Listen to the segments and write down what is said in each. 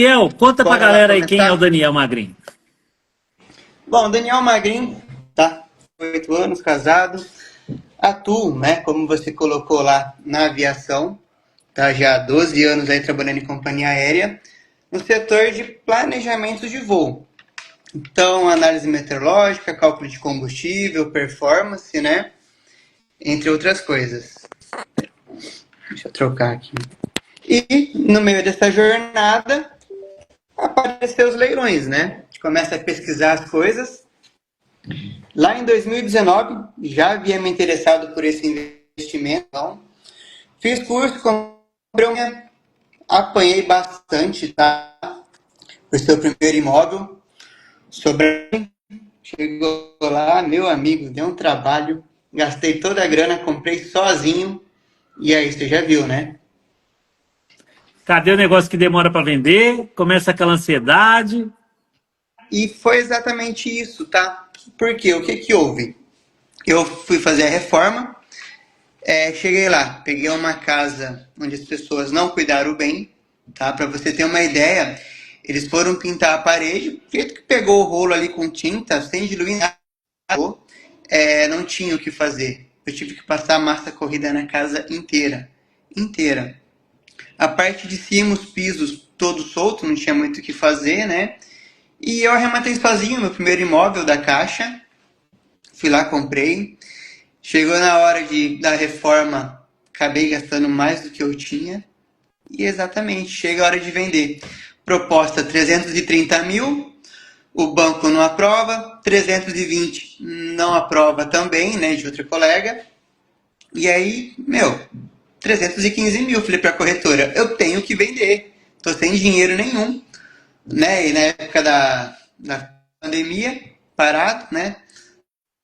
Daniel, conta pra Bora lá galera aí quem é o começar? Daniel Magrin. Bom, Daniel Magrin, tá? 8 anos, casado. Atuo, né? Como você colocou lá na aviação, tá? Já há 12 anos aí trabalhando em companhia aérea, no setor de planejamento de voo. Então, análise meteorológica, cálculo de combustível, performance, né? Entre outras coisas. Deixa eu trocar aqui. E no meio dessa jornada, apareceu os leilões, né? A gente começa a pesquisar as coisas. Lá em 2019, já havia me interessado por esse investimento. Então, fiz curso, comprei uma, apanhei bastante, tá? Por ser o primeiro imóvel. Sobre chegou lá, meu amigo, deu um trabalho, gastei toda a grana, comprei sozinho. E aí, você já viu, né? Cadê o negócio que demora pra vender? Começa aquela ansiedade. E foi exatamente isso, tá? Por quê? O que que houve? Eu fui fazer a reforma, cheguei lá, peguei uma casa onde as pessoas não cuidaram bem, tá? Para você ter uma ideia, eles foram pintar a parede, o jeito que pegou o rolo ali com tinta, sem diluir nada, não tinha o que fazer. Eu tive que passar massa corrida na casa inteira, inteira. A parte de cima, os pisos todos soltos, não tinha muito o que fazer, né? E eu arrematei sozinho meu primeiro imóvel da Caixa, fui lá, comprei. Chegou na hora da reforma, acabei gastando mais do que eu tinha. E exatamente, chega a hora de vender. Proposta 330 mil, o banco não aprova, 320 não aprova também, né, de outra colega. E aí, 315 mil, falei para a corretora, eu tenho que vender, tô sem dinheiro nenhum, né, e na época da pandemia, parado, né,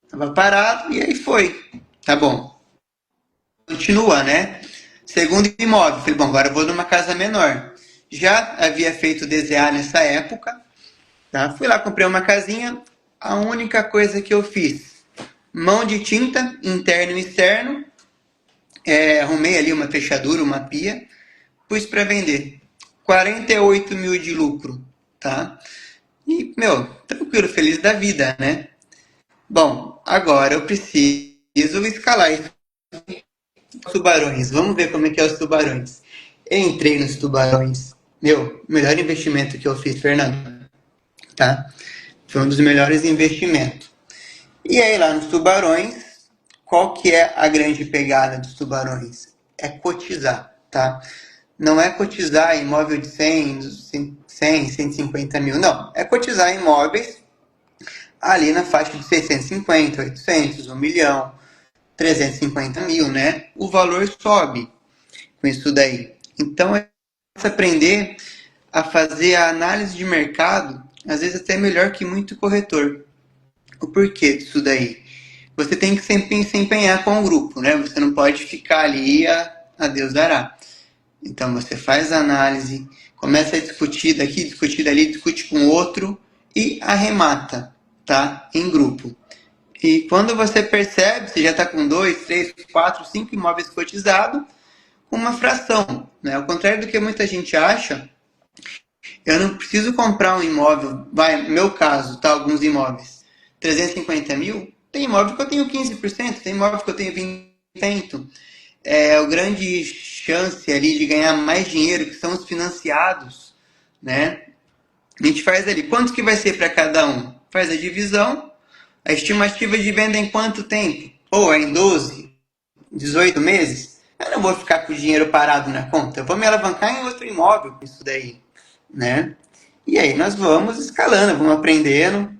tava parado, e aí foi, tá bom. Continua, né? Segundo imóvel, falei, bom, agora eu vou numa casa menor. Já havia feito DZA nessa época, tá? Fui lá, comprei uma casinha. A única coisa que eu fiz, mão de tinta, interno e externo, arrumei ali uma fechadura, uma pia, pus para vender. 48 mil de lucro, tá? E, tranquilo, feliz da vida, né? Bom, agora eu preciso escalar isso. Tubarões, vamos ver como é que é os tubarões. Entrei nos tubarões. Melhor investimento que eu fiz, Fernando, tá? Foi um dos melhores investimentos. E aí lá nos tubarões, qual que é a grande pegada dos tubarões? É cotizar, tá? Não é cotizar imóvel de 150 mil, não. É cotizar imóveis ali na faixa de 650, 800, 1 milhão, 350 mil, né? O valor sobe com isso daí. Então, é aprender a fazer a análise de mercado, às vezes até melhor que muito corretor. O porquê disso daí? Você tem que sempre se empenhar com o grupo, né? Você não pode ficar ali a Deus dará. Então, você faz a análise, começa a discutir daqui, discutir dali, discute com o outro e arremata, tá? Em grupo. E quando você percebe, você já está com 2, 3, 4, 5 imóveis cotizados, uma fração, né? Ao contrário do que muita gente acha, eu não preciso comprar um imóvel, no meu caso, tá, alguns imóveis, 350 mil, tem imóvel que eu tenho 15%, tem imóvel que eu tenho 20%. O grande chance ali de ganhar mais dinheiro, que são os financiados, né? A gente faz ali, quanto que vai ser para cada um? Faz a divisão, a estimativa de venda em quanto tempo? Ou em 12, 18 meses, eu não vou ficar com o dinheiro parado na conta. Eu vou me alavancar em outro imóvel com isso daí, né? E aí nós vamos escalando, vamos aprendendo.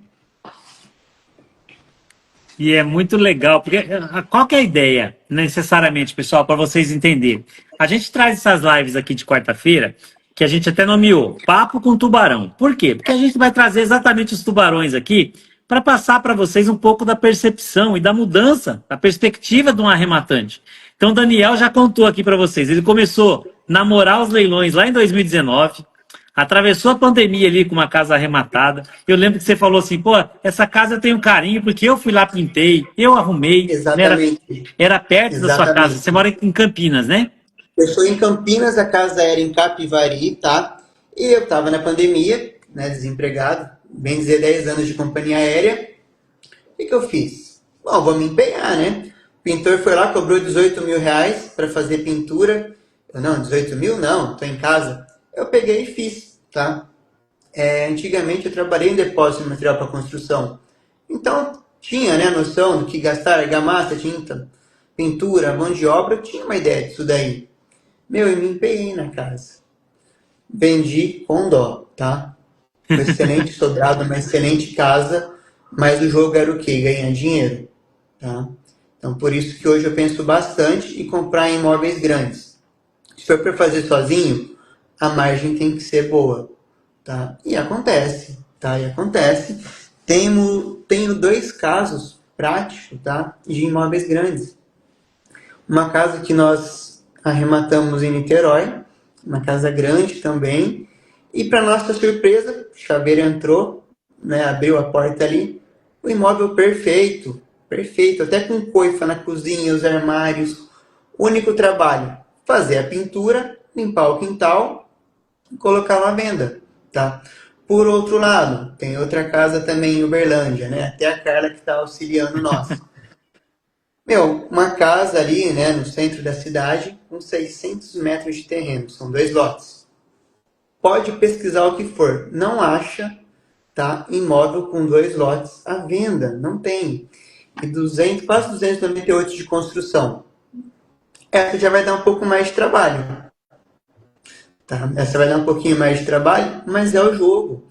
E é muito legal, porque qual que é a ideia, necessariamente, pessoal, para vocês entenderem? A gente traz essas lives aqui de quarta-feira, que a gente até nomeou Papo com Tubarão. Por quê? Porque a gente vai trazer exatamente os tubarões aqui para passar para vocês um pouco da percepção e da mudança, da perspectiva de um arrematante. Então, o Daniel já contou aqui para vocês. Ele começou a namorar os leilões lá em 2019. Atravessou a pandemia ali com uma casa arrematada. Eu lembro que você falou assim, pô, essa casa tem um carinho, porque eu fui lá, pintei, eu arrumei, né? Exatamente, Era perto da sua casa. Você exatamente. mora em Campinas, né? Eu estou em Campinas, a casa era em Capivari, tá? E eu estava na pandemia, né, desempregado, bem dizer 10 anos de companhia aérea. O que eu fiz? Bom, vou me empenhar, né? O pintor foi lá, cobrou 18 mil reais para fazer pintura. Eu, não, 18 mil não, estou em casa. Eu peguei e fiz, tá? Antigamente eu trabalhei em depósito de material para construção. Então, tinha, né, a noção do que gastar, argamassa, tinta, pintura, mão de obra, eu tinha uma ideia disso daí. Meu, eu me empenhei na casa. Vendi com dó, tá? Um excelente sobrado, uma excelente casa, mas o jogo era o quê? Ganhar dinheiro, tá? Então, por isso que hoje eu penso bastante em comprar imóveis grandes. Se for para fazer sozinho, a margem tem que ser boa, tá? E acontece, tá? E acontece. Tenho dois casos práticos, tá? De imóveis grandes. Uma casa que nós arrematamos em Niterói, uma casa grande também, e para nossa surpresa, o chaveiro entrou, né, abriu a porta ali, o imóvel perfeito, perfeito, até com coifa na cozinha, os armários. O único trabalho, fazer a pintura, limpar o quintal e colocar à venda, tá? Por outro lado, tem outra casa também em Uberlândia, né? Até a Carla que está auxiliando nós. Meu, uma casa ali, né, no centro da cidade, com 600 metros de terreno, são 2 lotes. Pode pesquisar o que for, não acha, tá, imóvel com 2 lotes à venda, não tem. E 200, quase 298 de construção. Essa já vai dar um pouco mais de trabalho, tá? Essa vai dar um pouquinho mais de trabalho, mas é o jogo,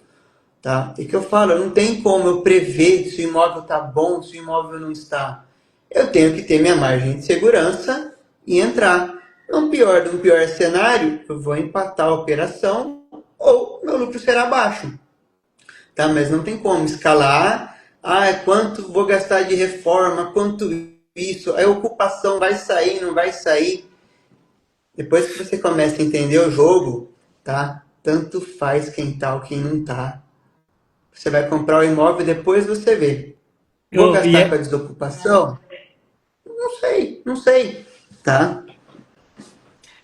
tá? E que eu falo, não tem como eu prever se o imóvel tá bom, se o imóvel não está. Eu tenho que ter minha margem de segurança e entrar. No pior cenário, eu vou empatar a operação ou meu lucro será baixo. Tá? Mas não tem como escalar. Quanto vou gastar de reforma, quanto isso, a ocupação vai sair, não vai sair. Depois que você começa a entender o jogo, tá? Tanto faz quem tá ou quem não tá. Você vai comprar o imóvel e depois você vê. Vou Eu, e gastar com a é, desocupação? Não sei, tá?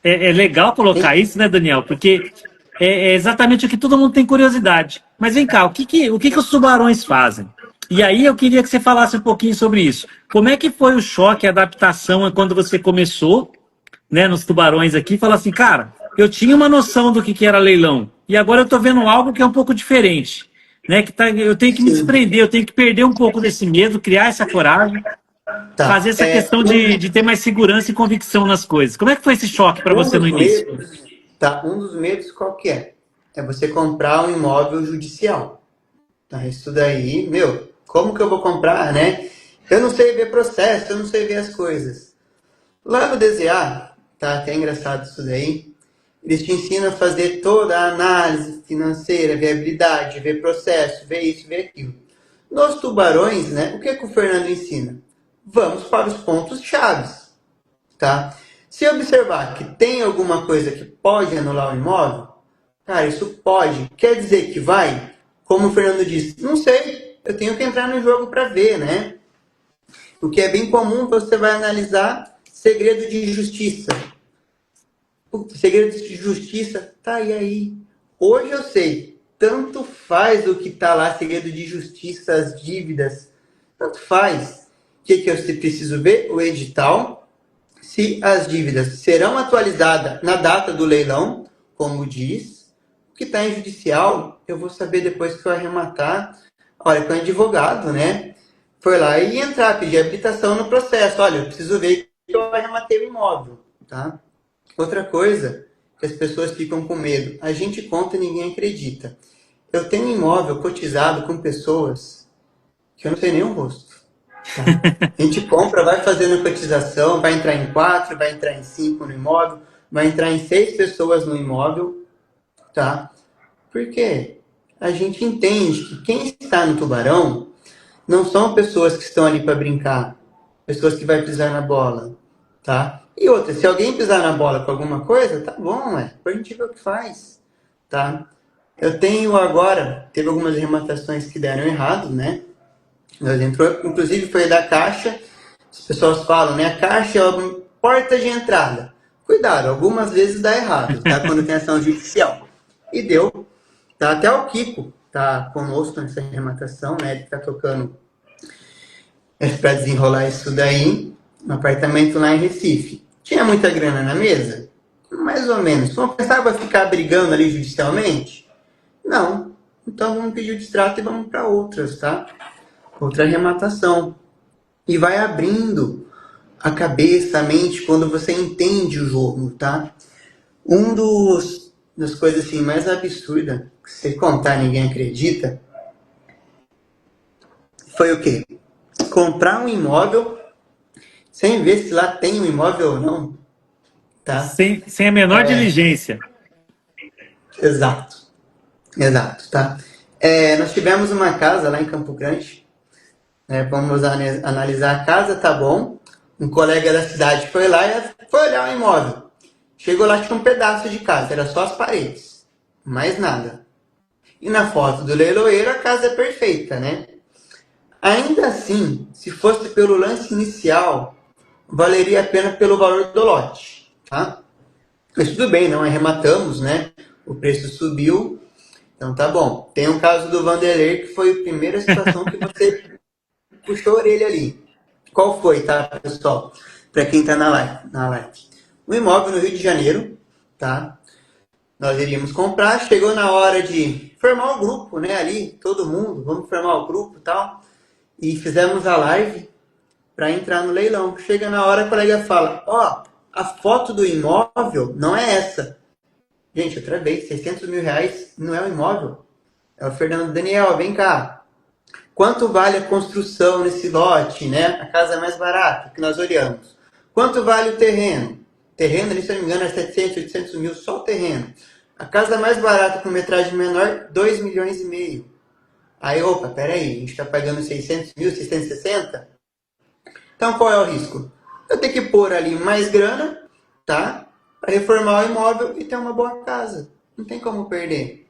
é legal colocar isso, né, Daniel? Porque é exatamente o que todo mundo tem curiosidade. Mas vem cá, o que os tubarões fazem? E aí eu queria que você falasse um pouquinho sobre isso. Como é que foi o choque, a adaptação quando você começou, né, nos tubarões aqui, e falou assim, cara, eu tinha uma noção do que era leilão, e agora eu estou vendo algo que é um pouco diferente, né? Eu tenho que me Sim, desprender, eu tenho que perder um pouco desse medo, criar essa coragem, fazer tá. essa questão de ter mais segurança e convicção nas coisas. Como é que foi esse choque para Um você no dos início? medos, tá? Um dos medos qual que é? É você comprar um imóvel judicial. Tá? Isso daí, meu, como que eu vou comprar, né? Eu não sei ver processo, eu não sei ver as coisas. Lá no DZA, tá até engraçado isso daí, eles te ensinam a fazer toda a análise financeira, viabilidade, ver processo, ver isso, ver aquilo. Nos tubarões, né, o que que o Fernando ensina? Vamos para os pontos chaves, tá? Se observar que tem alguma coisa que pode anular o imóvel, cara, isso pode. Quer dizer que vai? Como o Fernando disse, não sei. Eu tenho que entrar no jogo para ver, né? O que é bem comum, você vai analisar segredo de justiça. O segredo de justiça tá aí. Hoje eu sei. Tanto faz o que tá lá, segredo de justiça, as dívidas. Tanto faz. O que eu preciso ver? O edital. Se as dívidas serão atualizadas na data do leilão, como diz. O que está em judicial, eu vou saber depois que eu arrematar. Olha, com o advogado, né? Foi lá e entrar, pedir habilitação no processo. Olha, eu preciso ver que eu arrematei o imóvel, tá? Outra coisa que as pessoas ficam com medo. A gente conta e ninguém acredita. Eu tenho um imóvel cotizado com pessoas que eu não sei nem o rosto, tá? A gente compra, vai fazendo cotização, vai entrar em 4, vai entrar em 5 no imóvel, vai entrar em 6 pessoas no imóvel, tá? Porque a gente entende que quem está no tubarão não são pessoas que estão ali para brincar, pessoas que vai pisar na bola, tá? E outra, se alguém pisar na bola com alguma coisa, tá bom, depois a gente vê o que faz, tá? Eu tenho agora, teve algumas rematações que deram errado, né? Nós entrou, inclusive foi da Caixa, as pessoas falam, né? A Caixa é a porta de entrada. Cuidado, algumas vezes dá errado, tá? Quando tem ação judicial. E deu. Tá, até o Kiko tá conosco nessa arrematação, né? Ele tá tocando para desenrolar isso daí, no apartamento lá em Recife. Tinha muita grana na mesa? Mais ou menos. Vamos pensar que vai ficar brigando ali judicialmente? Não. Então vamos pedir o distrato e vamos para outras, tá? Outra arrematação. E vai abrindo a cabeça, a mente, quando você entende o jogo, tá? Das coisas assim mais absurdas, que se contar ninguém acredita, foi o quê? Comprar um imóvel sem ver se lá tem um imóvel ou não, tá? Sem a menor diligência. Exato, exato, tá? Nós tivemos uma casa lá em Campo Grande, né? Vamos analisar a casa, tá bom? Um colega da cidade foi lá e foi olhar o imóvel. Chegou lá, tinha um pedaço de casa, era só as paredes, mais nada. E na foto do leiloeiro a casa é perfeita, né? Ainda assim, se fosse pelo lance inicial, valeria a pena pelo valor do lote, tá? Mas tudo bem, não arrematamos, né? O preço subiu, então tá bom. Tem o caso do Vanderlei, que foi a primeira situação que você puxou a orelha ali. Qual foi, tá, pessoal? Para quem tá na live. Um imóvel no Rio de Janeiro, tá? Nós iríamos comprar, chegou na hora de formar o grupo, né? Ali, todo mundo, vamos formar o grupo e tal. E fizemos a live para entrar no leilão. Chega na hora, a colega fala, ó, a foto do imóvel não é essa. Gente, outra vez, 600 mil reais não é o imóvel. É o Fernando Daniel, vem cá. Quanto vale a construção nesse lote, né? A casa mais barata que nós olhamos. Quanto vale o terreno? Terreno, ali, se eu não me engano, é 700, 800 mil, só o terreno. A casa mais barata com metragem menor, 2 milhões e meio. Aí, opa, peraí, a gente está pagando 600 mil, 660? Então, qual é o risco? Eu tenho que pôr ali mais grana, tá? Para reformar o imóvel e ter uma boa casa. Não tem como perder.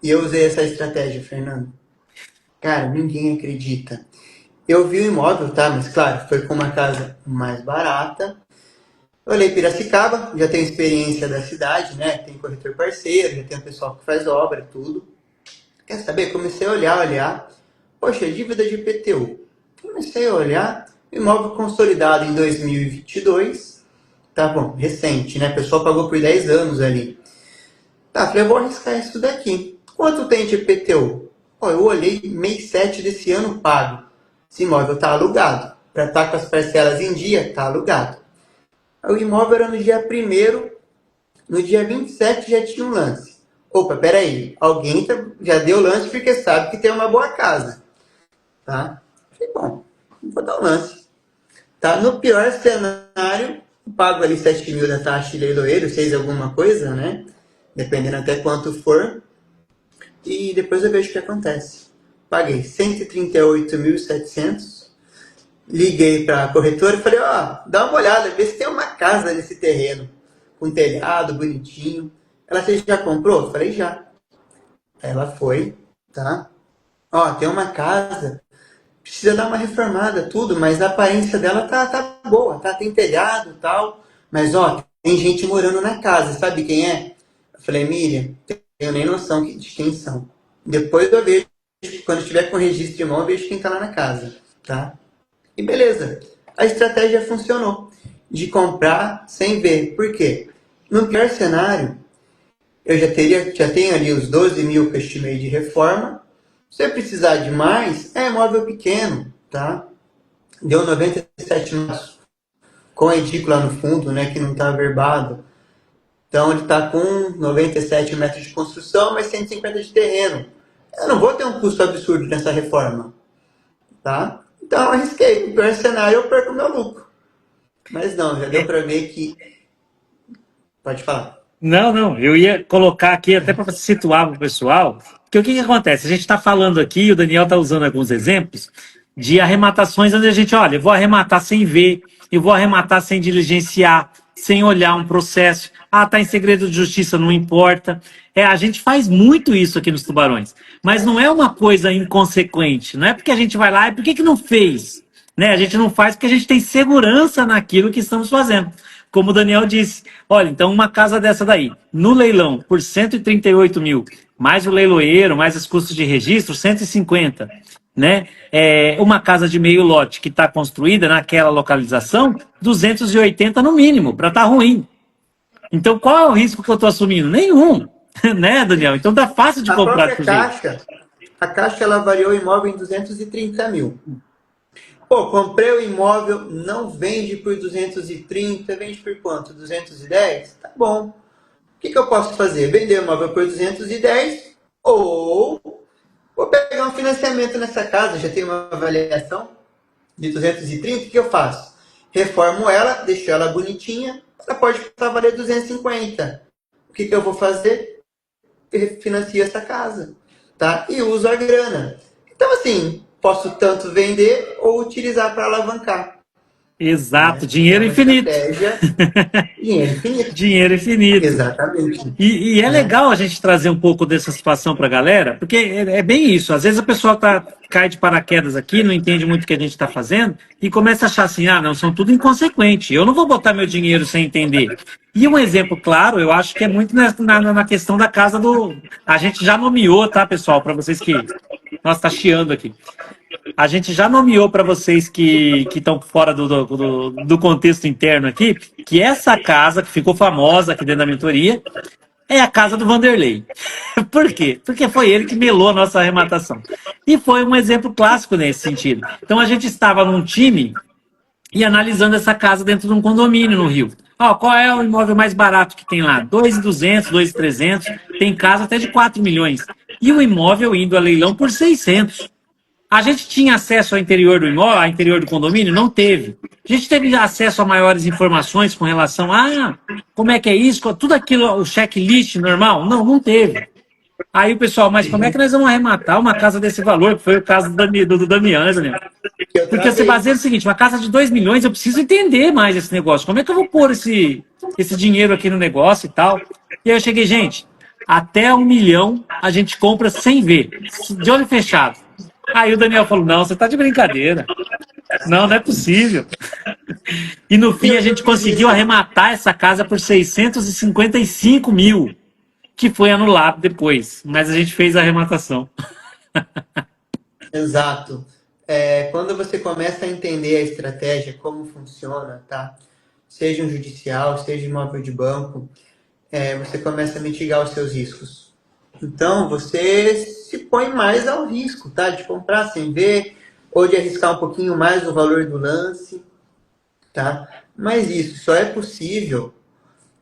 E eu usei essa estratégia, Fernando. Cara, ninguém acredita. Eu vi o imóvel, tá? Mas claro, foi com uma casa mais barata. Eu olhei Piracicaba, já tenho experiência da cidade, né? Tem corretor parceiro, já tem o pessoal que faz obra, tudo. Quer saber? Comecei a olhar. Poxa, dívida de IPTU. Comecei a olhar. Imóvel consolidado em 2022. Tá bom, recente, né? O pessoal pagou por 10 anos ali. Tá, falei, eu vou arriscar isso daqui. Quanto tem de IPTU? Pô, eu olhei, mês 7 desse ano pago. Esse imóvel tá alugado. Para estar com as parcelas em dia, tá alugado. O imóvel era no dia 1º, no dia 27 já tinha um lance. Opa, peraí, alguém já deu lance porque sabe que tem uma boa casa. Tá? Falei, bom, vou dar um lance. Tá? No pior cenário, pago ali 7 mil da taxa de leiloeiro, 6 alguma coisa, né? Dependendo até quanto for. E depois eu vejo o que acontece. Paguei 138.700. Liguei para a corretora e falei, ó, dá uma olhada, vê se tem uma casa nesse terreno. Com telhado, bonitinho. Ela, você já comprou? Eu falei, já. Ela foi, tá? Ó, tem uma casa, precisa dar uma reformada, tudo, mas a aparência dela tá boa, tá? Tem telhado e tal, mas ó, tem gente morando na casa, sabe quem é? Eu falei, Miriam, tenho nem noção de quem são. Depois eu vejo, quando estiver com registro de imóvel, eu vejo quem tá lá na casa, tá? E beleza, a estratégia funcionou, de comprar sem ver. Por quê? No pior cenário, eu já tenho ali os 12 mil que eu estimei de reforma. Se eu precisar de mais, é imóvel pequeno, tá? Deu 97 metros, com a edícula no fundo, né, que não está averbado. Então ele está com 97 metros de construção, mas 150 de terreno. Eu não vou ter um custo absurdo nessa reforma, tá? Então eu arrisquei. No pior cenário eu perco o meu lucro. Mas não, já deu para ver que... Pode falar. Não, eu ia colocar aqui até para situar para o pessoal, porque o que acontece? A gente está falando aqui, o Daniel está usando alguns exemplos de arrematações onde a gente, olha, eu vou arrematar sem ver, eu vou arrematar sem diligenciar, sem olhar um processo. Ah, tá em segredo de justiça, não importa. A gente faz muito isso aqui nos Tubarões, mas não é uma coisa inconsequente, não é porque a gente vai lá e por que não fez? Né? A gente não faz porque a gente tem segurança naquilo que estamos fazendo. como o Daniel disse, olha, então uma casa dessa daí, no leilão, por 138 mil, mais o leiloeiro, mais os custos de registro, 150, né? Uma casa de meio lote que está construída naquela localização, 280 no mínimo, para estar ruim. Então, qual é o risco que eu estou assumindo? Nenhum, né, Daniel? Então tá fácil de A comprar própria desse jeito. Caixa, a Caixa ela avaliou o imóvel em 230 mil. Pô, comprei o imóvel, não vende por 230, vende por quanto? 210? Tá bom. O que eu posso fazer? Vender o imóvel por 210 ou vou pegar um financiamento nessa casa, já tem uma avaliação de 230, o que eu faço? Reformo ela, deixo ela bonitinha, ela pode passar a valer 250. O que eu vou fazer? Eu financio essa casa, tá? E uso a grana. Então, assim, posso tanto vender ou utilizar para alavancar, Exato, né? É dinheiro uma infinito. estratégia, dinheiro infinito. Dinheiro infinito. Exatamente. E é Né? legal a gente trazer um pouco dessa situação para a galera, porque é bem isso. Às vezes a pessoa cai de paraquedas aqui, não entende muito o que a gente está fazendo e começa a achar assim: ah, não, são tudo inconsequente. Eu não vou botar meu dinheiro sem entender. E um exemplo claro, eu acho que é muito na questão da casa do. A gente já nomeou, tá, pessoal, para vocês que. Nossa, tá chiando aqui. A gente já nomeou para vocês que estão fora do contexto interno aqui, que essa casa que ficou famosa aqui dentro da mentoria é a casa do Vanderlei. Por quê? Porque foi ele que melou a nossa arrematação. E foi um exemplo clássico nesse sentido. Então a gente estava num time e analisando essa casa dentro de um condomínio no Rio. Ó, qual é o imóvel mais barato que tem lá? 2.200, 2.300, tem casa até de 4 milhões. E o imóvel indo a leilão por 600. A gente tinha acesso ao interior do imóvel, ao interior do condomínio? Não teve. A gente teve acesso a maiores informações com relação a como é que é isso, tudo aquilo, o checklist normal? Não, não teve. Aí o pessoal, mas como é que nós vamos arrematar uma casa desse valor? Que foi o caso do Damião, né, Daniel? Eu Porque você travei. baseia no seguinte, uma casa de 2 milhões, eu preciso entender mais esse negócio. Como é que eu vou pôr esse dinheiro aqui no negócio e tal? E aí eu cheguei, gente, até 1 milhão a gente compra sem ver, de olho fechado. Aí o Daniel falou, não, você tá de brincadeira. Não, não é possível. E no E fim a eu gente fiz conseguiu isso. arrematar essa casa por 655 mil, que foi anulado depois. Mas a gente fez a arrematação. Exato. Quando você começa a entender a estratégia, como funciona, tá? Seja um judicial, seja imóvel de banco, você começa a mitigar os seus riscos. Então, você se põe mais ao risco, tá? De comprar sem ver, ou de arriscar um pouquinho mais o valor do lance, tá? Mas isso só é possível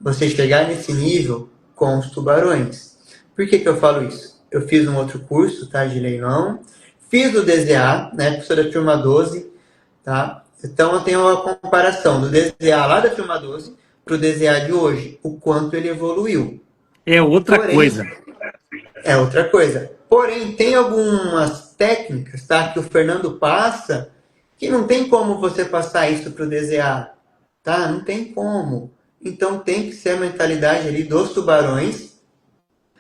você chegar nesse nível com os tubarões. Por que eu falo isso? Eu fiz um outro curso, tá, de leilão, fiz o DZA, né, que sou da turma 12, tá? Então eu tenho uma comparação do DZA lá da turma 12 para o DZA de hoje, o quanto ele evoluiu. É outra Porém, coisa. é outra coisa. Porém, tem algumas técnicas, tá, que o Fernando passa que não tem como você passar isso para o DZA, tá? Não tem como. Então tem que ser a mentalidade ali dos tubarões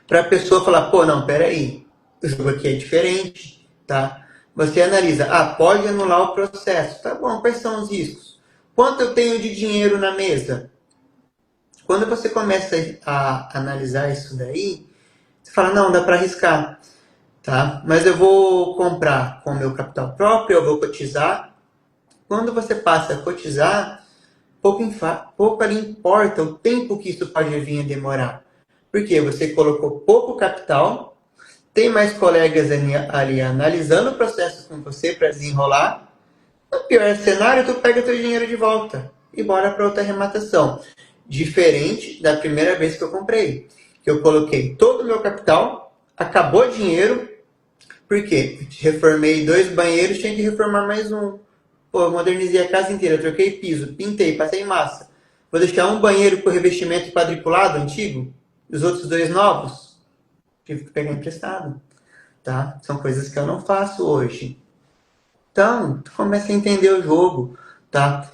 para a pessoa falar, pô, não, peraí, o jogo aqui é diferente, tá? Você analisa, pode anular o processo. Tá bom, quais são os riscos? Quanto eu tenho de dinheiro na mesa? Quando você começa a analisar isso daí, você fala, não, dá para arriscar, tá? Mas eu vou comprar com o meu capital próprio, eu vou cotizar. Quando você passa a cotizar, pouco ali importa o tempo que isso pode vir a demorar. Porque você colocou pouco capital, tem mais colegas ali analisando o processo com você para desenrolar. No pior cenário, tu pega teu dinheiro de volta e bora para outra arrematação. Diferente da primeira vez que eu comprei, que eu coloquei todo o meu capital, acabou o dinheiro, por quê? Reformei 2 banheiros, tinha que reformar mais um. Pô, eu modernizei a casa inteira, troquei piso, pintei, passei massa. Vou deixar um banheiro com revestimento quadriculado antigo, os outros 2 novos. Tive que pegar emprestado, tá? São coisas que eu não faço hoje. Então, tu começa a entender o jogo, tá?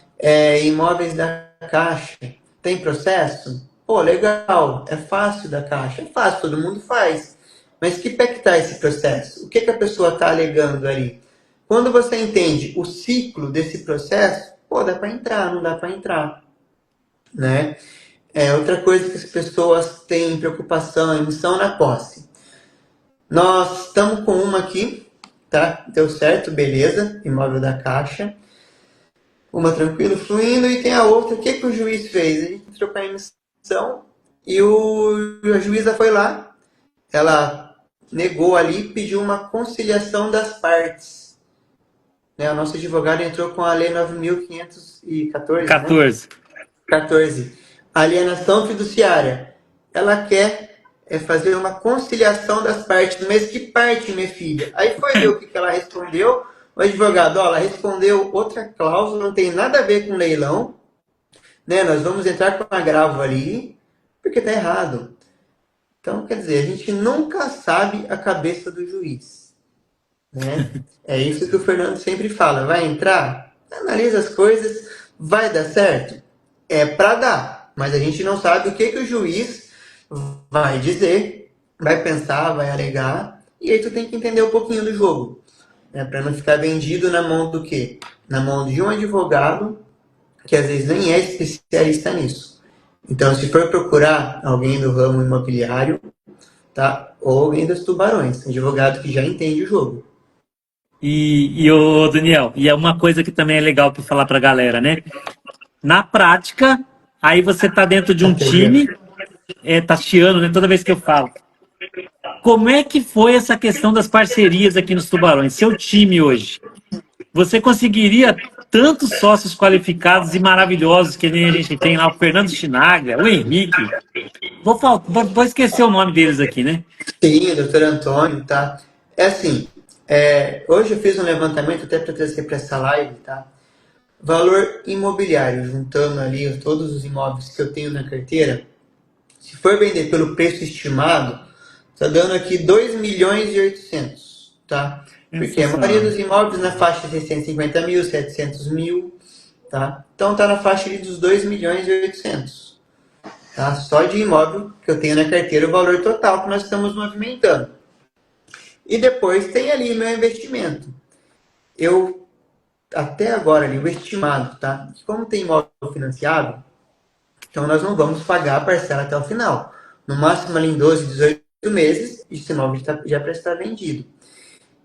Imóveis da Caixa, tem processo? Pô, legal, é fácil da Caixa, é fácil, todo mundo faz. Mas que pé que tá esse processo? O que a pessoa está alegando ali? Quando você entende o ciclo desse processo, pô, dá para entrar, não dá para entrar. né? Outra coisa que as pessoas têm preocupação, emissão na posse. Nós estamos com uma aqui, tá? Deu certo, beleza, imóvel da Caixa. Uma tranquilo, fluindo, e tem a outra. O que, que o juiz fez? A gente entrou com a emissão e a juíza foi lá, ela negou ali, pediu uma conciliação das partes. Né? O nosso advogado entrou com a Lei 9.514, né? 14. 14. Alienação fiduciária. Ela quer fazer uma conciliação das partes. Mas que parte, minha filha? Aí foi ver o que ela respondeu. O advogado, ela respondeu outra cláusula, não tem nada a ver com leilão. Né? Nós vamos entrar com agravo ali, porque está errado. Então, quer dizer, a gente nunca sabe a cabeça do juiz. Né? É isso que o Fernando sempre fala. Vai entrar? Analisa as coisas, vai dar certo? É para dar, mas a gente não sabe o que o juiz vai dizer, vai pensar, vai alegar, e aí tu tem que entender um pouquinho do jogo, né? Para não ficar vendido na mão do quê? Na mão de um advogado que às vezes nem é especialista nisso. Então, se for procurar alguém do ramo imobiliário, tá? Ou alguém dos tubarões, um advogado que já entende o jogo. E o Daniel, e é uma coisa que também é legal para falar para a galera, né? Na prática, aí você tá dentro de um time, tá chiando, né? Toda vez que eu falo. Como é que foi essa questão das parcerias aqui nos Tubarões? Seu time hoje, você conseguiria tantos sócios qualificados e maravilhosos que nem a gente tem lá, o Fernando Chinagra, o Henrique. Vou esquecer o nome deles aqui, né? Sim, o doutor Antônio, tá? É assim, hoje eu fiz um levantamento até para trazer para essa live, tá? Valor imobiliário, juntando ali todos os imóveis que eu tenho na carteira, se for vender pelo preço estimado, está dando aqui 2 milhões e 800, tá? Porque a maioria dos imóveis na faixa de 650 mil, 700 mil, tá? Então está na faixa ali dos 2 milhões e 800, tá? Só de imóvel que eu tenho na carteira, o valor total que nós estamos movimentando. E depois tem ali meu investimento. Eu, até agora, ali, o estimado, tá? Como tem imóvel financiado, então nós não vamos pagar a parcela até o final. No máximo ali em 12, 18 meses, esse imóvel já para estar vendido.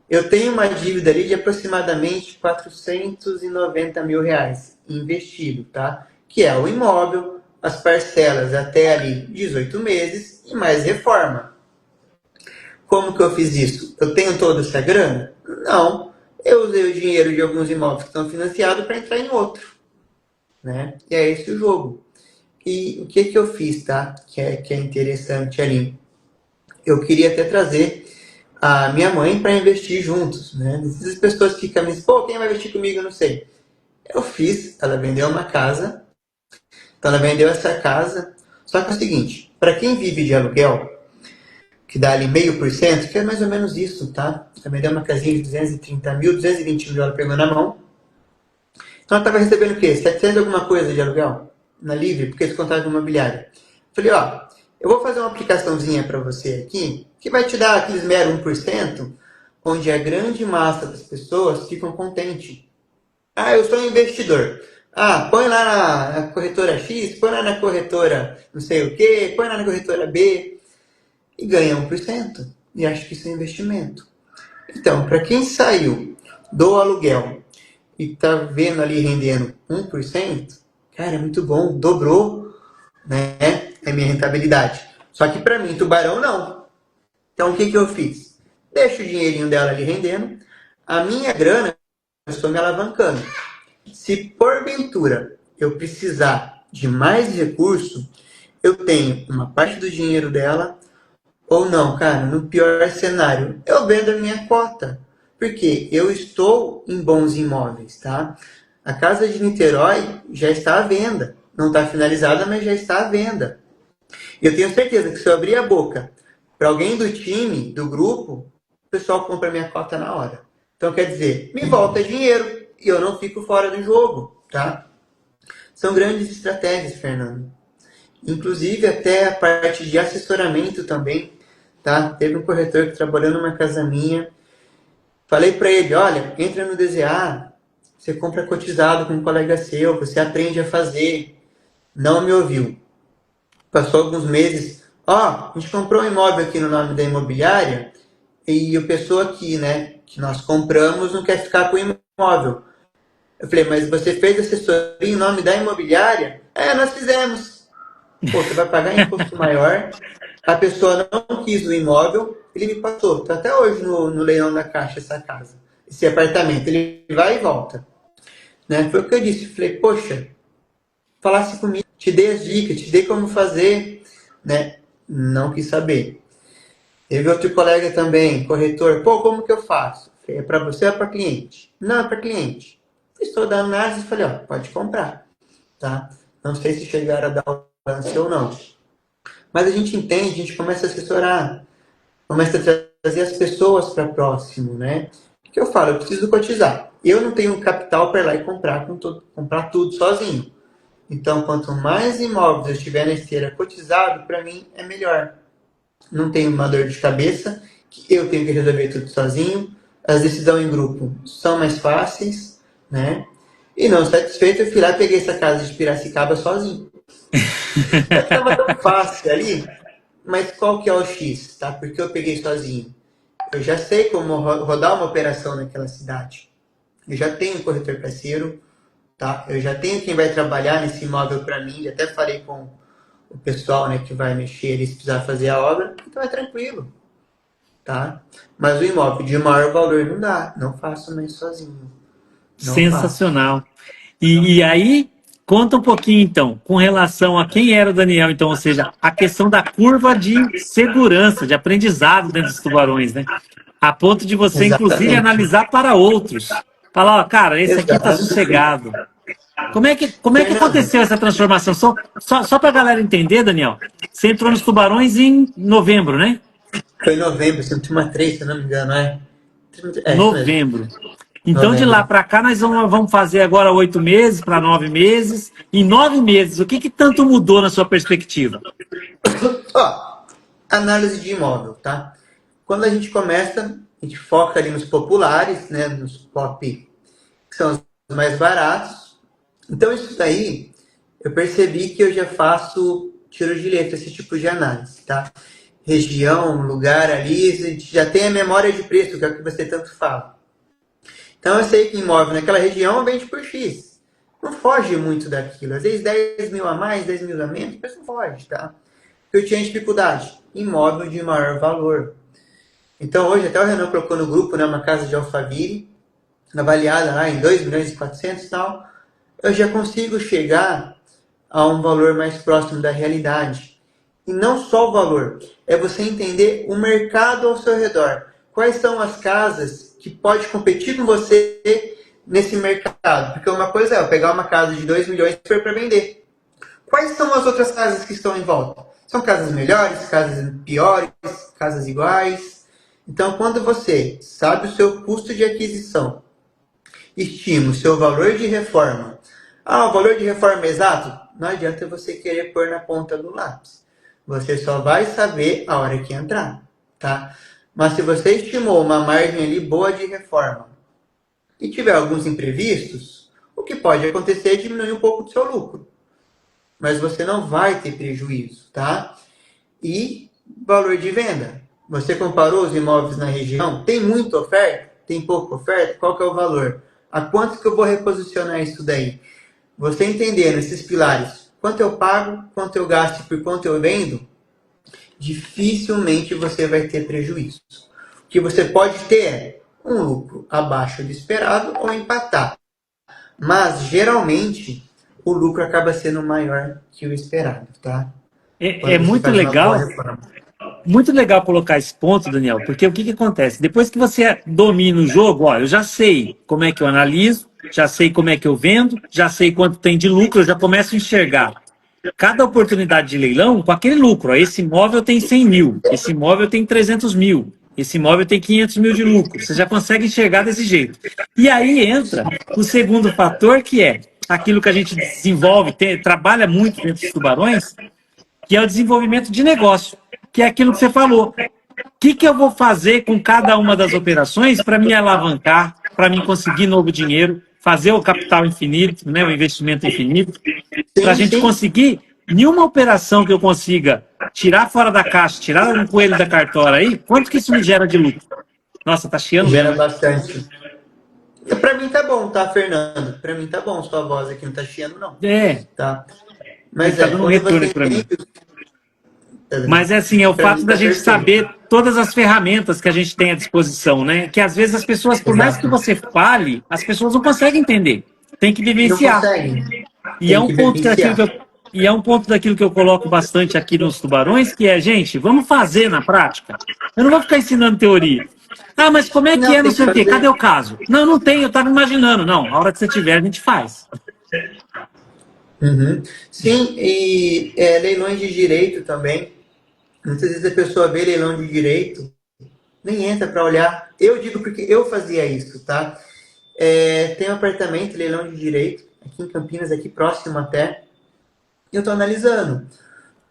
Eu tenho uma dívida ali de aproximadamente 490 mil reais investido, tá? Que é o imóvel, as parcelas até ali 18 meses e mais reforma. Como que eu fiz isso? Eu tenho toda essa grana? Não. Eu usei o dinheiro de alguns imóveis que estão financiados para entrar em outro. Né? E é esse o jogo. E o que eu fiz, tá? Que é interessante ali. Eu queria até trazer a minha mãe para investir juntos, né? As pessoas ficam me dizendo, pô, quem vai investir comigo? Eu não sei. Eu fiz, ela vendeu uma casa, então ela vendeu essa casa. Só que é o seguinte, para quem vive de aluguel, que dá ali 0,5%, que é mais ou menos isso, tá? Ela vendeu uma casinha de 230 mil, 220 mil ela pegou na mão. Então ela estava recebendo o quê? 700 alguma coisa de aluguel? Na Livre, porque eles contaram imobiliária. Falei, ó, eu vou fazer uma aplicaçãozinha para você aqui, que vai te dar aqueles mero 1%, onde a grande massa das pessoas ficam contentes. Ah, eu sou um investidor. Ah, põe lá na corretora X, põe lá na corretora não sei o quê, põe lá na corretora B, e ganha 1%. E acho que isso é investimento. Então, para quem saiu do aluguel e está vendo ali rendendo 1%, cara, é muito bom, dobrou, né, a minha rentabilidade. Só que para mim, tubarão não. Então o que eu fiz? Deixo o dinheirinho dela ali rendendo, a minha grana, eu estou me alavancando. Se porventura eu precisar de mais recurso, eu tenho uma parte do dinheiro dela, ou não, cara, no pior cenário, eu vendo a minha cota. Porque eu estou em bons imóveis, tá? A casa de Niterói já está à venda. Não está finalizada, mas já está à venda. E eu tenho certeza que se eu abrir a boca para alguém do time, do grupo, o pessoal compra minha cota na hora. Então, quer dizer, me volta dinheiro e eu não fico fora do jogo, tá? São grandes estratégias, Fernando. Inclusive, até a parte de assessoramento também, tá? Teve um corretor que trabalhou numa casa minha. Falei para ele, olha, entra no DZA, você compra cotizado com um colega seu, você aprende a fazer. não me ouviu. Passou alguns meses, ó, a gente comprou um imóvel aqui no nome da imobiliária e a pessoa aqui, né, que nós compramos não quer ficar com o imóvel. Eu falei, mas você fez assessoria em nome da imobiliária? É, nós fizemos. Pô, você vai pagar imposto maior, a pessoa não quis o imóvel, ele me passou. Tá até hoje no leilão da Caixa essa casa, esse apartamento. Ele vai e volta. Né? Foi o que eu disse. Falei, poxa, falasse comigo, te dei as dicas, te dei como fazer, né? Não quis saber. Teve outro colega também, corretor, pô, como que eu faço? Falei, é para você ou é para cliente? Não, é para cliente. Estou dando análise e falei, ó, pode comprar, tá? Não sei se chegaram a dar o lance ou não. Mas a gente entende, a gente começa a assessorar, começa a trazer as pessoas para próximo, né? O que eu falo? Eu preciso cotizar. Eu não tenho capital para ir lá e comprar tudo sozinho. Então, quanto mais imóveis eu tiver na esteira cotizado, para mim é melhor. Não tenho uma dor de cabeça, que eu tenho que resolver tudo sozinho. As decisões em grupo são mais fáceis, né? E não satisfeito, eu fui lá e peguei essa casa de Piracicaba sozinho. Estava tão fácil ali, mas qual que é o X, tá? Porque eu peguei sozinho. Eu já sei como rodar uma operação naquela cidade. Eu já tenho um corretor parceiro, tá? Eu já tenho quem vai trabalhar nesse imóvel para mim. Já até falei com o pessoal, né, que vai mexer, se precisar fazer a obra. Então é tranquilo, tá? Mas o imóvel de maior valor não dá. Não faço mais sozinho. Não faço. Sensacional. E aí, conta um pouquinho então, com relação a quem era o Daniel, então, ou seja, a questão da curva de segurança, de aprendizado dentro dos tubarões, né? A ponto de você, inclusive, Exatamente. analisar para outros. Falar, ó, cara, esse aqui tá Exatamente. sossegado. Como é que Fernando, aconteceu essa transformação? Só para a galera entender, Daniel, você entrou nos tubarões em novembro, né? foi em novembro, Turma 3, se eu não me engano, é? É isso mesmo, Novembro. Então, de lá novembro. para cá, nós vamos fazer agora 8 meses para 9 meses. Em 9 meses, o que tanto mudou na sua perspectiva? Ó, análise de imóvel, tá? Quando a gente começa, a gente foca ali nos populares, né? Nos pop, que são os mais baratos. Então, isso daí, eu percebi que eu já faço tiro de letra, esse tipo de análise, tá? Região, lugar ali, a gente já tem a memória de preço, que é o que você tanto fala. Então, eu sei que imóvel naquela região vende por X. Não foge muito daquilo. Às vezes 10 mil a mais, 10 mil a menos, mas não foge, tá? Eu tinha dificuldade. Imóvel de maior valor. Então, hoje, até o Renan colocou no grupo, né, uma casa de Alphaville, avaliada lá em 2 milhões e 400 e tal. Eu já consigo chegar a um valor mais próximo da realidade. E não só o valor, é você entender o mercado ao seu redor. Quais são as casas que pode competir com você nesse mercado? Porque uma coisa é eu pegar uma casa de 2 milhões para vender. Quais são as outras casas que estão em volta? São casas melhores, casas piores, casas iguais? Então, quando você sabe o seu custo de aquisição, estima o seu valor de reforma. Ah, o valor de reforma é exato? Não adianta você querer pôr na ponta do lápis. Você só vai saber a hora que entrar, tá? Mas se você estimou uma margem ali boa de reforma e tiver alguns imprevistos, o que pode acontecer é diminuir um pouco do seu lucro. Mas você não vai ter prejuízo, tá? E valor de venda. Você comparou os imóveis na região? Tem muita oferta? Tem pouca oferta? Qual que é o valor? A quanto que eu vou reposicionar isso daí? Você entendendo esses pilares, quanto eu pago, quanto eu gasto e por quanto eu vendo, dificilmente você vai ter prejuízo. O que você pode ter é um lucro abaixo do esperado ou empatar. Mas, geralmente, o lucro acaba sendo maior que o esperado, tá? É Quando você muito faz uma boa legal. reforma. Muito legal colocar esse ponto, Daniel, porque o que acontece? Depois que você domina o jogo, ó, eu já sei como é que eu analiso, já sei como é que eu vendo, já sei quanto tem de lucro, eu já começo a enxergar cada oportunidade de leilão com aquele lucro. Ó, esse imóvel tem 100 mil, esse imóvel tem 300 mil, esse imóvel tem 500 mil de lucro. Você já consegue enxergar desse jeito. E aí entra o segundo fator, que é aquilo que a gente desenvolve, trabalha muito dentro dos tubarões, que é o desenvolvimento de negócio, que é aquilo que você falou. O que eu vou fazer com cada uma das operações para me alavancar, para me conseguir novo dinheiro? fazer o capital infinito, né, o investimento infinito, para a Sim, gente sim. conseguir, nenhuma operação que eu consiga tirar fora da caixa, tirar um coelho da cartola aí, quanto que isso me gera de lucro? Nossa, tá chiando Gera mesmo, hein? bastante. Pra mim tá bom, tá, Fernando? Pra mim tá bom sua voz aqui, não tá chiando, não. É, Tá? ele Mas tá dando um quando retorno você aqui para mim. entende. Mas é assim, é o Pra mim fato da tá gente perfeito. saber todas as ferramentas que a gente tem à disposição, né? Que às vezes as pessoas, por mais que Exato. você fale, as pessoas não conseguem entender. Tem que Não vivenciar. consegue. E é Tem um que ponto que aquilo que vivenciar. eu, e é um ponto daquilo que eu coloco bastante aqui nos tubarões, que é, gente, vamos fazer na prática. Eu não vou ficar ensinando teoria. Ah, mas como é que Não, é, não tem que sei o quê? Cadê fazer. o caso? Não, não tem, eu estava imaginando. Não, a hora que você tiver, a gente faz. Uhum. Sim, e leilões de direito também. Muitas vezes a pessoa vê leilão de direito, nem entra para olhar. Eu digo porque eu fazia isso, tá? Tem um apartamento, leilão de direito, aqui em Campinas, aqui próximo até, e eu estou analisando.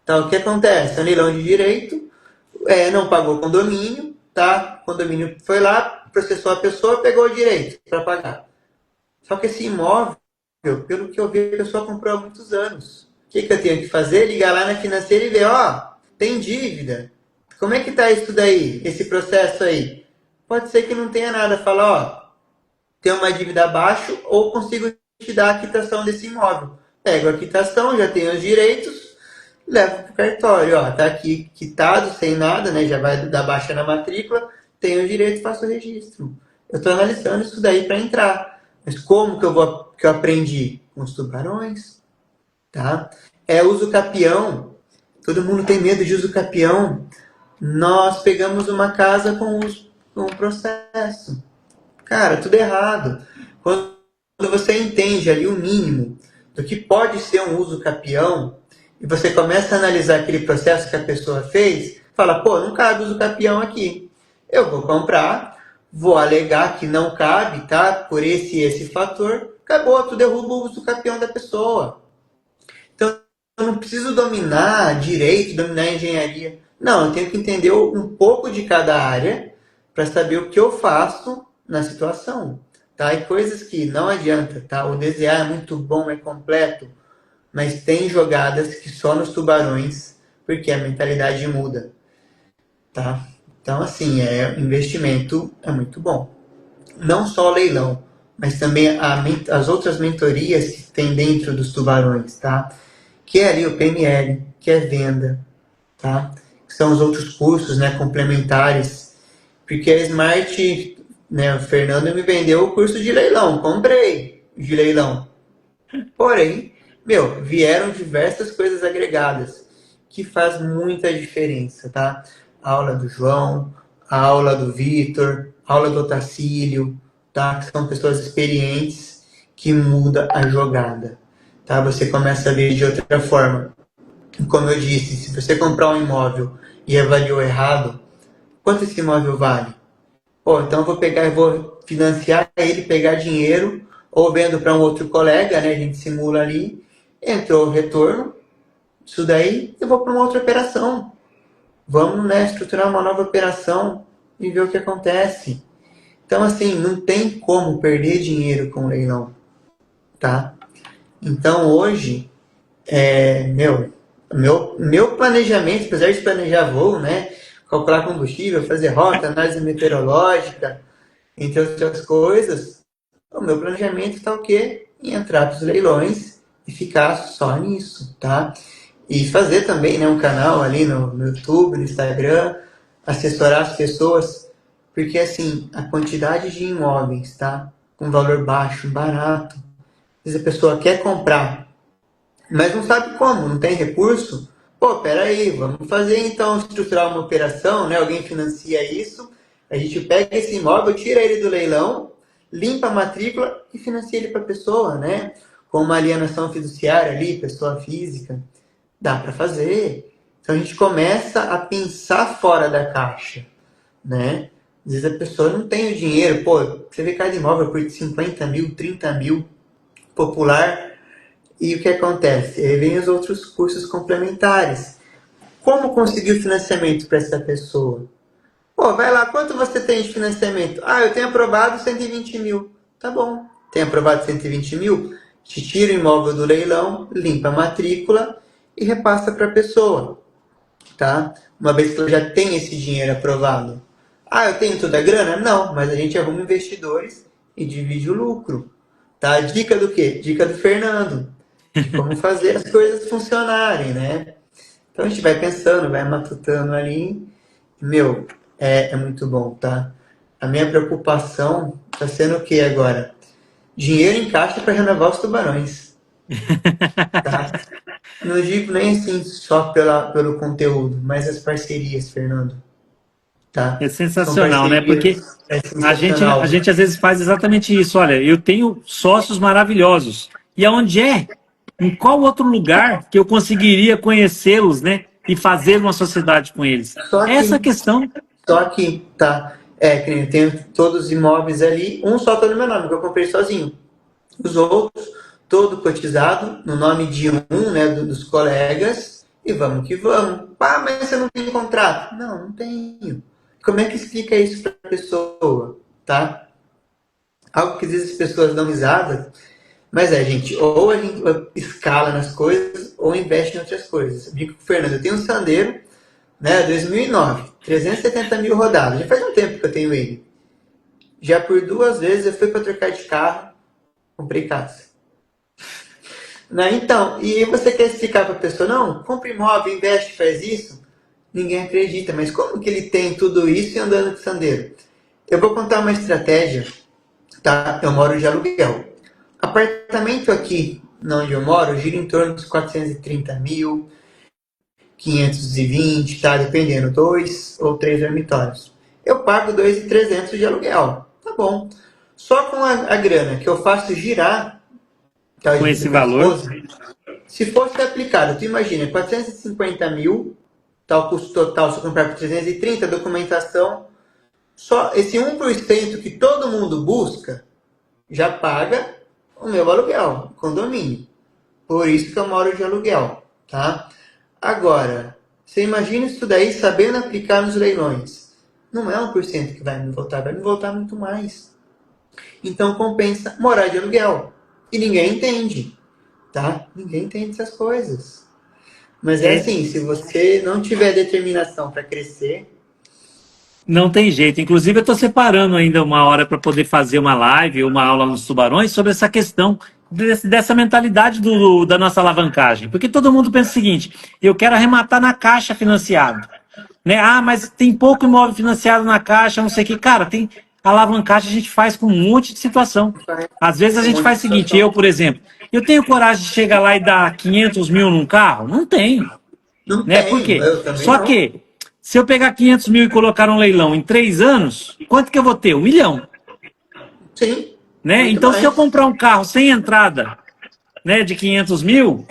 Então, o que acontece? É um leilão de direito, não pagou condomínio, tá? O condomínio foi lá, processou a pessoa, pegou o direito para pagar. Só que esse imóvel, pelo que eu vi, a pessoa comprou há muitos anos. O que eu tenho que fazer? Ligar lá na financeira e ver, ó, tem dívida. Como é que tá isso daí, esse processo aí? Pode ser que não tenha nada. Fala, ó, tem uma dívida abaixo ou consigo te dar a quitação desse imóvel. Pego a quitação, já tenho os direitos, levo para o cartório. Ó, tá aqui quitado, sem nada, né? Já vai dar baixa na matrícula, tenho o direito, faço o registro. Eu estou analisando isso daí para entrar. Mas como que eu aprendi? Com os tubarões, tá? Uso capião. Todo mundo tem medo de uso capião. Nós pegamos uma casa com um processo. Cara, tudo errado. Quando você entende ali o mínimo do que pode ser um uso capião, e você começa a analisar aquele processo que a pessoa fez, fala, pô, não cabe uso capião aqui. Eu vou comprar, vou alegar que não cabe, tá? Por esse e esse fator, acabou, tu derruba o uso capião da pessoa. Então, eu não preciso dominar direito, dominar engenharia. Não, eu tenho que entender um pouco de cada área para saber o que eu faço na situação. Tá? E coisas que não adianta, tá? O DZA é muito bom, é completo, mas tem jogadas que só nos tubarões, porque a mentalidade muda, tá? Então, assim, investimento é muito bom. Não só o leilão, mas também as outras mentorias que tem dentro dos tubarões, tá? Que é ali o PNL, que é venda, tá? Que são os outros cursos, né, complementares, porque a Smart, né, o Fernando me vendeu o curso de leilão, comprei de leilão. Porém, vieram diversas coisas agregadas que faz muita diferença, tá? A aula do João, a aula do Vitor, a aula do Otacílio, tá? Que são pessoas experientes que muda a jogada, tá? Você começa a ver de outra forma. Como eu disse, se você comprar um imóvel e avaliou errado, quanto esse imóvel vale? Pô, então eu vou pegar e vou financiar ele, pegar dinheiro, ou vendo para um outro colega, né? A gente simula ali, entrou o retorno, isso daí eu vou para uma outra operação. Vamos, né, estruturar uma nova operação e ver o que acontece. Então, assim, não tem como perder dinheiro com o leilão, tá? Então, hoje, meu planejamento, apesar de planejar voo, né, calcular combustível, fazer rota, análise meteorológica, entre outras coisas, o meu planejamento está o quê? Em entrar para os leilões e ficar só nisso, tá? E fazer também, né, um canal ali no YouTube, no Instagram, assessorar as pessoas, porque assim, a quantidade de imóveis, tá? Com valor baixo, barato. Às vezes a pessoa quer comprar, mas não sabe como, não tem recurso. Pô, peraí, vamos fazer então, estruturar uma operação, né? Alguém financia isso, a gente pega esse imóvel, tira ele do leilão, limpa a matrícula e financia ele para a pessoa, né? Com uma alienação fiduciária ali, pessoa física. Dá para fazer. Então a gente começa a pensar fora da caixa, né? Às vezes a pessoa não tem o dinheiro, pô, você vê cada imóvel por 50 mil, 30 mil, popular, e o que acontece? Aí vem os outros cursos complementares. Como conseguir o financiamento para essa pessoa? Pô, vai lá, quanto você tem de financiamento? Ah, eu tenho aprovado 120 mil. Tá bom. tem aprovado 120 mil, te tira o imóvel do leilão, limpa a matrícula e repassa para a pessoa, tá? Uma vez que ela já tem esse dinheiro aprovado. Ah, eu tenho toda a grana? Não, mas a gente arruma investidores e divide o lucro, tá? Dica do quê? Dica do Fernando, de como fazer as coisas funcionarem, né? Então a gente vai pensando, vai matutando ali. Meu, é muito bom, tá? A minha preocupação está sendo o que agora? Dinheiro em caixa para renovar os tubarões, tá? Não digo nem assim só pelo conteúdo, mas as parcerias, Fernando, tá? É São sensacional, né? Porque parcerias, é a sensacional. gente às vezes faz exatamente isso. Olha, eu tenho sócios maravilhosos. E aonde é? Em qual outro lugar que eu conseguiria conhecê-los, né? E fazer uma sociedade com eles? Só Essa que, questão. só que, tá? Que nem eu tenho todos os imóveis ali, um só tá no meu nome, que eu comprei sozinho. Os outros, todo cotizado, no nome de um, né, dos colegas, e vamos que vamos. Ah, mas você não tem contrato? Não, não tenho. Como é que explica isso para a pessoa, tá? Algo que às vezes as pessoas dão risada, mas gente, ou a gente escala nas coisas, ou investe em outras coisas. Eu brinco com o Fernando, eu tenho um Sandero, né, 2009, 370 mil rodados. Já faz um tempo que eu tenho ele. Já por 2 vezes eu fui para trocar de carro, comprei casa. Né? Então, e você quer explicar para a pessoa, não, compra imóvel, investe, faz isso? Ninguém acredita, mas como que ele tem tudo isso e andando de Sandero? Eu vou contar uma estratégia, tá? Eu moro de aluguel. Apartamento aqui, onde eu moro, gira em torno dos 430 mil, 520, tá? Dependendo, 2 ou 3 dormitórios. Eu pago 2.300 de aluguel, tá bom. Só com a grana que eu faço girar, tá? Com Eu esse divido com a valor. esposa, se fosse aplicado, tu imagina, 450 mil, tá o custo total, se eu comprar por 330, documentação, só esse 1% que todo mundo busca, já paga o meu aluguel, condomínio. Por isso que eu moro de aluguel, tá? Agora, você imagina isso daí sabendo aplicar nos leilões. Não é 1% que vai me voltar muito mais. Então compensa morar de aluguel. E ninguém entende, tá? Ninguém entende essas coisas. Mas é É, assim, se você não tiver determinação para crescer, não tem jeito. Inclusive, eu estou separando ainda uma hora para poder fazer uma live, uma aula nos tubarões sobre essa questão dessa mentalidade da nossa alavancagem. Porque todo mundo pensa o seguinte: eu quero arrematar na caixa financiado. Né? Ah, mas tem pouco imóvel financiado na caixa, não sei o que. Cara, tem alavancagem, a gente faz com um monte de situação. faz Às vezes a um gente monte de faz o seguinte: situação. eu, por exemplo, eu tenho coragem de chegar lá e dar 500 mil num carro? Não tenho. Não Né? Por tenho, quê? eu também Só não. que, se eu pegar 500 mil e colocar um leilão em 3 anos, quanto que eu vou ter? 1 milhão. Sim, Né? muito Então, se eu mais. comprar um carro sem entrada, né, de 500 mil,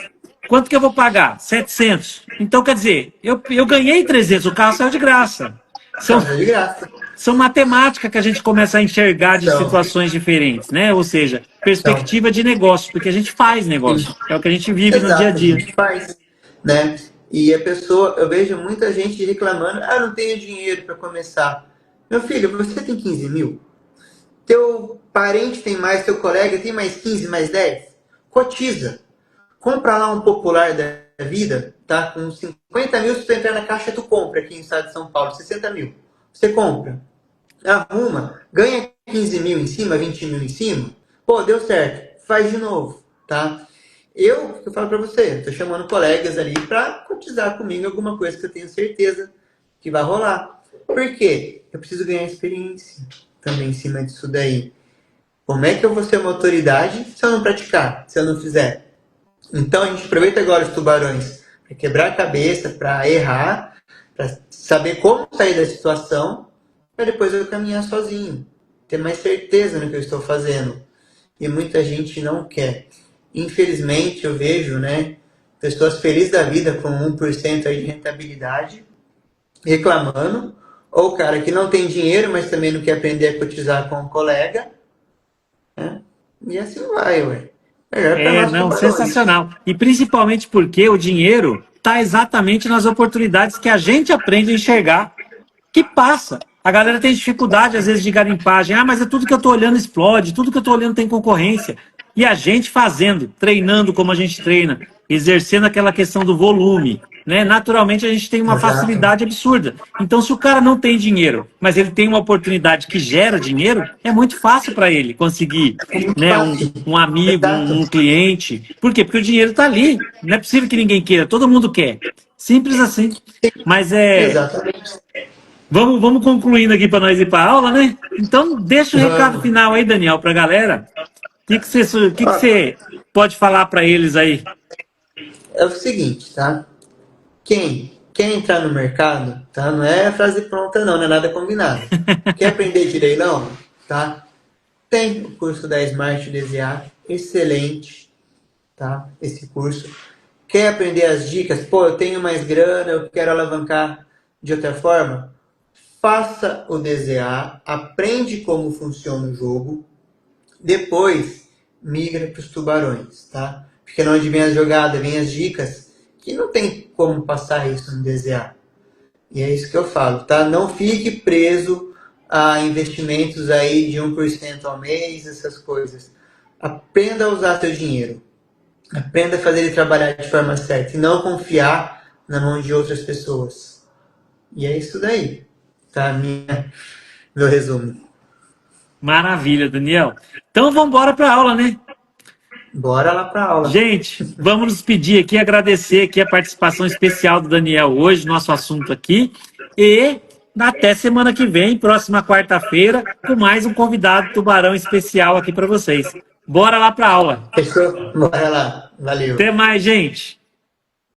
quanto que eu vou pagar? 700. Então, quer dizer, eu ganhei 300, o carro saiu de graça. São, Casa de graça. são matemática que a gente começa a enxergar de Então, situações diferentes, né? Ou seja, então, perspectiva de negócio, porque a gente faz sim. negócio. É o que a gente vive no dia a Exato, a dia. gente faz, né? E a pessoa, eu vejo muita gente reclamando, ah, não tenho dinheiro para começar. Meu filho, você tem 15 mil? Teu parente tem mais, teu colega tem mais 15, mais 10? Cotiza. Compra lá um popular da vida, tá? Com 50 mil, se tu entrar na caixa, tu compra aqui no estado de São Paulo, 60 mil. Você compra. Arruma, ganha 15 mil em cima, 20 mil em cima. Pô, deu certo. Faz de novo, tá? Eu falo pra você, eu tô chamando colegas ali pra cotizar comigo alguma coisa que eu tenho certeza que vai rolar. Por quê? Eu preciso ganhar experiência também em cima disso daí. Como é que eu vou ser uma autoridade se eu não praticar, se eu não fizer? Então a gente aproveita agora os tubarões para quebrar a cabeça, para errar, para saber como sair da situação, para depois eu caminhar sozinho, ter mais certeza no que eu estou fazendo. E muita gente não quer. Infelizmente eu vejo, né, pessoas felizes da vida com 1% aí de rentabilidade, reclamando, ou o cara que não tem dinheiro, mas também não quer aprender a cotizar com um colega, né? E assim vai, ué. Melhor para É, nós não, tubarões. sensacional. E principalmente porque o dinheiro está exatamente nas oportunidades que a gente aprende a enxergar, que passa. A galera tem dificuldade, às vezes, de garimpagem. Ah, mas é tudo que eu estou olhando explode, tudo que eu estou olhando tem concorrência. E a gente fazendo, treinando como a gente treina, exercendo aquela questão do volume, né? Naturalmente, a gente tem uma Exato. facilidade absurda. Então, se o cara não tem dinheiro, mas ele tem uma oportunidade que gera dinheiro, é muito fácil para ele conseguir, É muito né, fácil. um amigo, Exato. um cliente. Por quê? Porque o dinheiro está ali. Não é possível que ninguém queira, todo mundo quer. Simples assim. Mas Exatamente. vamos concluindo aqui para nós ir para a aula, né? Então, deixa o recado Vamos. final aí, Daniel, para a galera. O que Ó, você pode falar para eles aí? é o seguinte, tá? Quem quer entrar no mercado, tá? Não é frase pronta não, não é nada combinado. Quer aprender de leilão, tá? Tem o curso da Smart DZA, excelente, tá? Esse curso. Quer aprender as dicas? Pô, eu tenho mais grana, eu quero alavancar de outra forma? Faça o DZA, aprende como funciona o jogo, depois migra para os tubarões, tá? Porque não onde vem as jogadas, vem as dicas, que não tem como passar isso no DZA. E é isso que eu falo, tá? Não fique preso a investimentos aí de 1% ao mês, essas coisas. Aprenda a usar seu dinheiro. Aprenda a fazer ele trabalhar de forma certa e não confiar na mão de outras pessoas. E é isso daí, tá? Meu resumo. Maravilha, Daniel. Então, vamos embora para a aula, né? Bora lá pra aula. Gente, vamos nos pedir aqui, agradecer aqui a participação especial do Daniel hoje, nosso assunto aqui. E até semana que vem, próxima quarta-feira, com mais um convidado tubarão especial aqui para vocês. Bora lá para a aula. Fechou? Bora lá. Valeu. Até mais, gente.